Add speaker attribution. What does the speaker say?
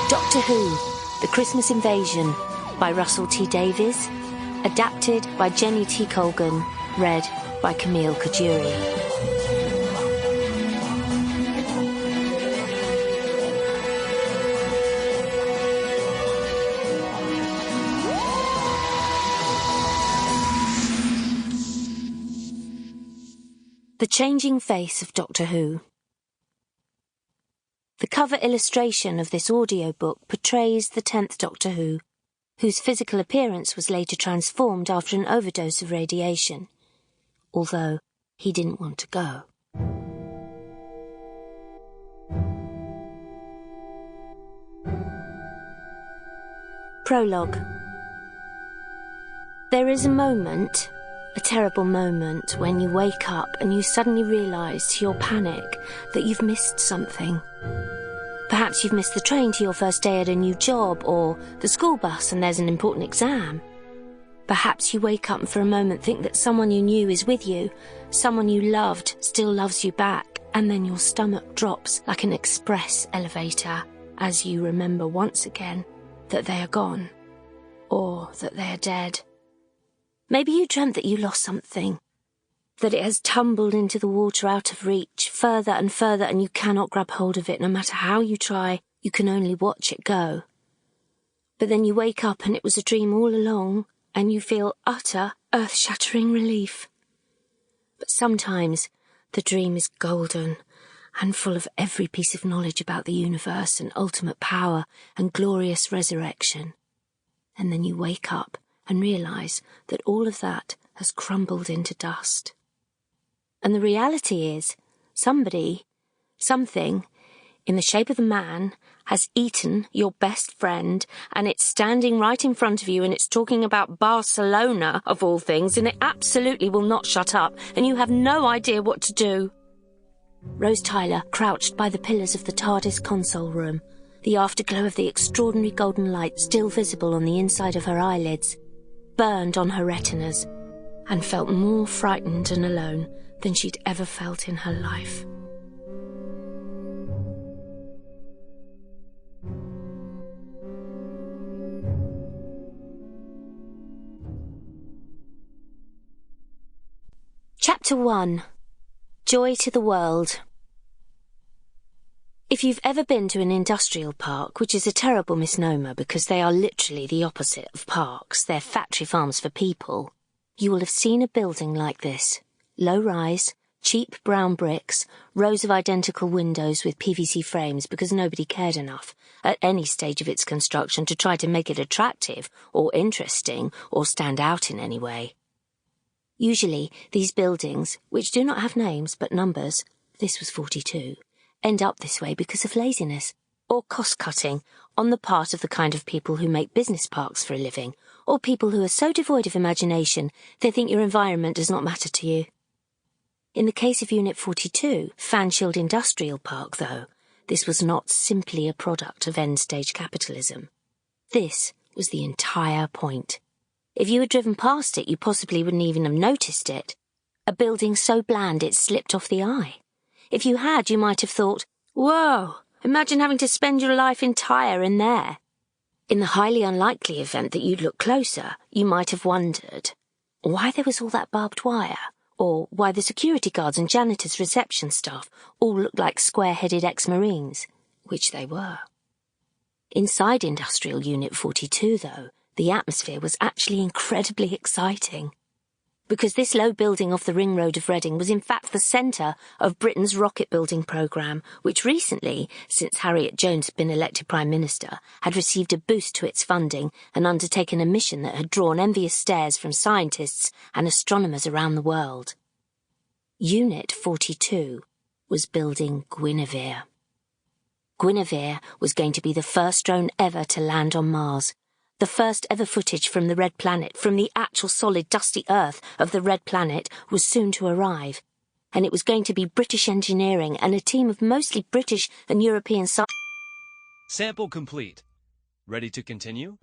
Speaker 1: Doctor Who, The Christmas Invasion by Russell T Davies, adapted by Jenny T Colgan, read by Camille Coduri. The Changing Face of Doctor Who. The cover illustration of this audiobook portrays the 10th Doctor Who, whose physical appearance was later transformed after an overdose of radiation, although he didn't want to go. Prologue. There is a moment, a terrible moment, when you wake up and you suddenly realise to your panic that you've missed something. Perhaps you've missed the train to your first day at a new job, or the school bus and there's an important exam. Perhaps you wake up and for a moment think that someone you knew is with you, someone you loved still loves you back, and then your stomach drops like an express elevator as you remember once again that they are gone, or that they are dead. Maybe you dreamt that you lost something, that it has tumbled into the water out of reach, further and further, and you cannot grab hold of it. No matter how you try, you can only watch it go. But then you wake up and it was a dream all along, and you feel utter, earth-shattering relief. But sometimes the dream is golden and full of every piece of knowledge about the universe and ultimate power and glorious resurrection. And then you wake up and realise that all of that has crumbled into dust. And the reality is, somebody, something, in the shape of a man, has eaten your best friend, and it's standing right in front of you, and it's talking about Barcelona, of all things, and it absolutely will not shut up, and you have no idea what to do. Rose Tyler crouched by the pillars of the TARDIS console room, the afterglow of the extraordinary golden light still visible on the inside of her eyelids, burned on her retinas, and felt more frightened and alone than she'd ever felt in her life. Chapter 1. Joy to the World. If you've ever been to an industrial park, which is a terrible misnomer because they are literally the opposite of parks, they're factory farms for people, you will have seen a building like this. Low-rise, cheap brown bricks, rows of identical windows with PVC frames because nobody cared enough, at any stage of its construction, to try to make it attractive or interesting or stand out in any way. Usually, these buildings, which do not have names but numbers, this was 42, end up this way because of laziness or cost-cutting on the part of the kind of people who make business parks for a living, or people who are so devoid of imagination they think your environment does not matter to you. In the case of Unit 42, Fanshield Industrial Park, though, this was not simply a product of end-stage capitalism. This was the entire point. If you had driven past it, you possibly wouldn't even have noticed it. A building so bland it slipped off the eye. If you had, you might have thought, whoa, imagine having to spend your life entire in there. In the highly unlikely event that you'd look closer, you might have wondered why there was all that barbed wire, or why the security guards and janitors' reception staff all looked like square-headed ex-Marines, which they were. Inside Industrial Unit 42, though, the atmosphere was actually incredibly exciting, because this low building off the ring road of Reading was in fact the centre of Britain's rocket-building programme, which recently, since Harriet Jones had been elected Prime Minister, had received a boost to its funding and undertaken a mission that had drawn envious stares from scientists and astronomers around the world. Unit 42 was building Guinevere. Guinevere was going to be the first drone ever to land on Mars, the first ever footage from the Red Planet, from the actual solid dusty Earth of the Red Planet, was soon to arrive, and it was going to be British engineering and a team of mostly British and European scientists.
Speaker 2: Sample complete. Ready to continue?